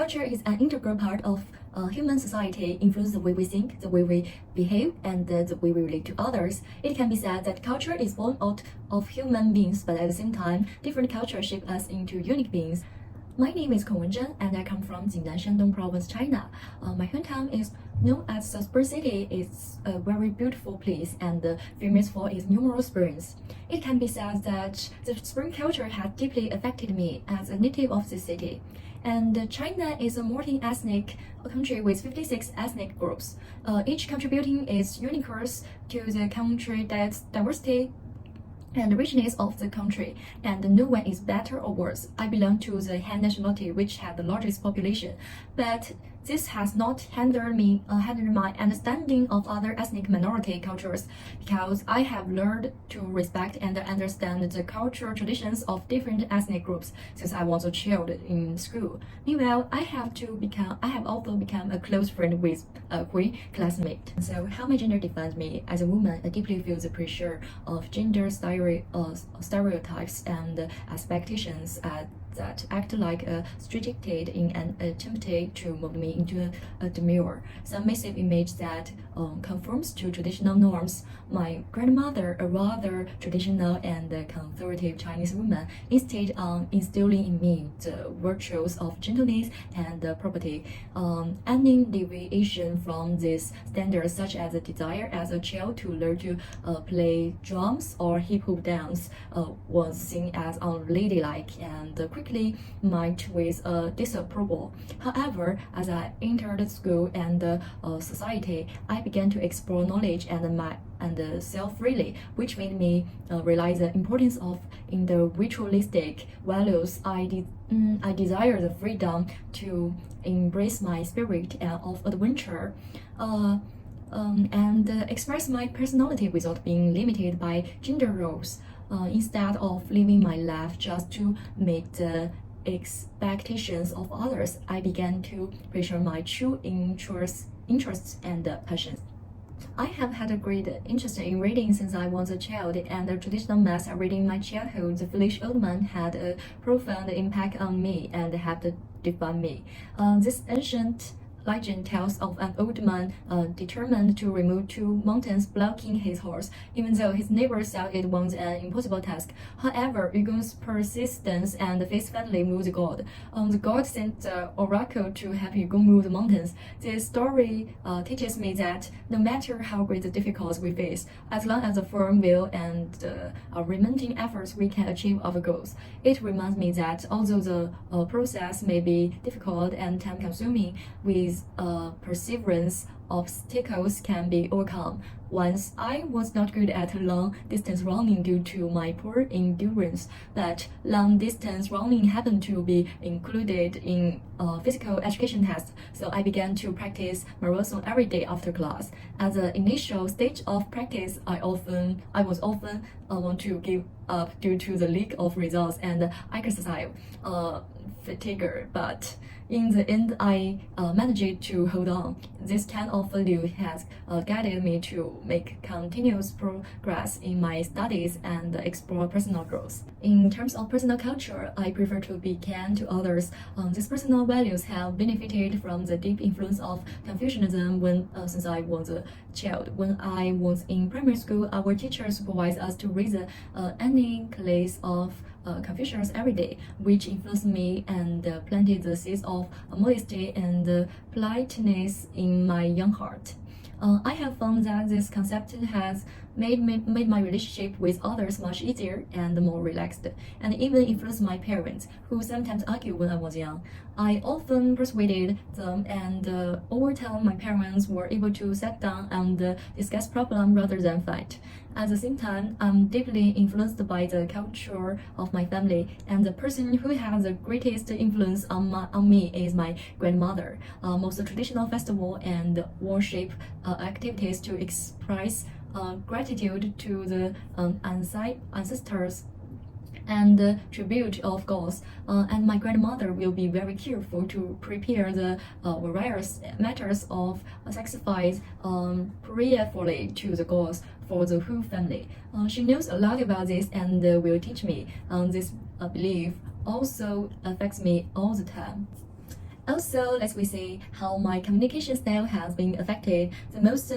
Culture is an integral part of human society, influences the way we think, the way we behave, and the way we relate to others. It can be said that culture is born out of human beings, but at the same time, different cultures shape us into unique beings. My name is Wenzheng, and I come from Jinan, Shandong Province, China. My hometown is known as the Spring City. It's a very beautiful place and famous for its numerous springs. It can be said that the spring culture has deeply affected me as a native of this city. And China is a multi-ethnic country with 56 ethnic groups, each contributing its uniqueness to the country's diversity and the richness of the country, and no one is better or worse. I belong to the Han nationality, which has the largest population, but this has not hindered my understanding of other ethnic minority cultures, because I have learned to respect and understand the cultural traditions of different ethnic groups since I was a child in school. Meanwhile, I have also become a close friend with a queer classmate. So how my gender defines me as a woman, I deeply feel the pressure of gender stereotypes and expectations that act like a straitjacket in an attempt to mold me into a demure, some massive image that conforms to traditional norms. My grandmother, a rather traditional and conservative Chinese woman, instead instilling in me the virtues of gentleness and property. Any deviation from these standards, such as a desire as a child to learn to play drums or hip-hop dance, was seen as unladylike and quickly met with disapproval. However, as I entered school and society, I began to explore knowledge and self freely, which made me realize the importance of individualistic values. I desire the freedom to embrace my spirit of adventure and express my personality without being limited by gender roles. Instead of living my life just to meet the expectations of others, I began to pursue my true interests and passions. I have had a great interest in reading since I was a child, and the traditional mass reading my childhood, The Foolish Old Man, had a profound impact on me and helped define me. This ancient legend tells of an old man determined to remove two mountains blocking his horse, even though his neighbors said it was an impossible task. However, Yugon's persistence and faithfully moved the god. The god sent the oracle to help Yugon move the mountains. This story teaches me that no matter how great the difficulties we face, as long as a firm will and unremitting efforts, we can achieve our goals. It reminds me that although the process may be difficult and time-consuming, with perseverance, obstacles can be overcome. Once I was not good at long-distance running due to my poor endurance, but long-distance running happened to be included in physical education tests, so I began to practice marathon every day after class. At the initial stage of practice, I was often want to give up due to the lack of results and exercise fatigue, but in the end, I managed to hold on. This kind of value has guided me to make continuous progress in my studies and explore personal growth. In terms of personal culture, I prefer to be kind to others. These personal values have benefited from the deep influence of Confucianism since I was a child. When I was in primary school, our teacher supervised us to read any class of Confucius every day, which influenced me and planted the seeds of modesty and politeness in my young heart. I have found that this concept has made my relationship with others much easier and more relaxed, and even influenced my parents, who sometimes argued when I was young. I often persuaded them, and over time my parents were able to sit down and discuss problems rather than fight. At the same time, I'm deeply influenced by the culture of my family, and the person who has the greatest influence on me is my grandmother. Most traditional festival and worship activities to express gratitude to the ancestors and tribute of gods, and my grandmother will be very careful to prepare the various matters of sacrifice prayerfully to the gods for the whole family. She knows a lot about this and will teach me. This belief also affects me all the time. Also, let's we see how my communication style has been affected. The most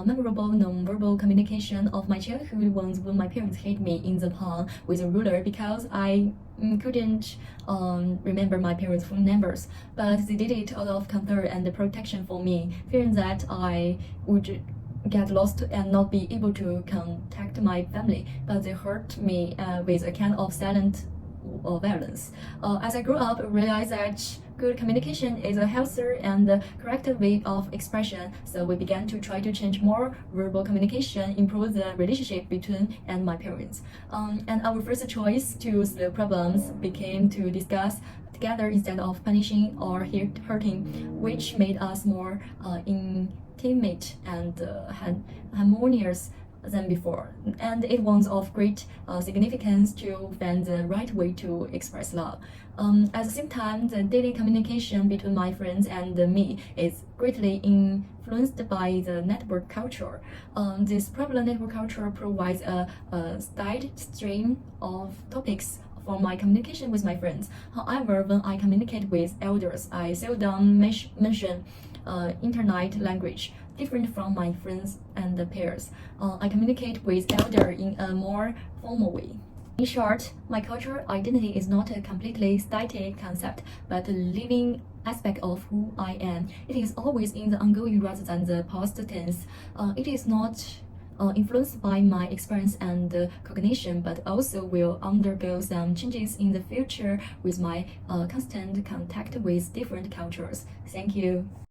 memorable non-verbal communication of my childhood was when my parents hit me in the palm with a ruler because I couldn't remember my parents' phone numbers, but they did it out of concern and protection for me, fearing that I would get lost and not be able to contact my family, but they hurt me with a kind of silent violence. As I grew up, I realized that good communication is a healthier and correct way of expression, so we began to try to change more verbal communication, improve the relationship between and my parents. And our first choice to solve problems became to discuss together instead of punishing or hurting, which made us more intimate and harmonious than before, and it was of great significance to find the right way to express love. At the same time, the daily communication between my friends and me is greatly influenced by the network culture. This prevalent network culture provides a steady stream of topics for my communication with my friends. However, when I communicate with elders, I seldom mention internet language, different from my friends and peers. I communicate with elders in a more formal way. In short, my cultural identity is not a completely static concept, but a living aspect of who I am. It is always in the ongoing rather than the past tense. It is not influenced by my experience and cognition, but also will undergo some changes in the future with my constant contact with different cultures. Thank you.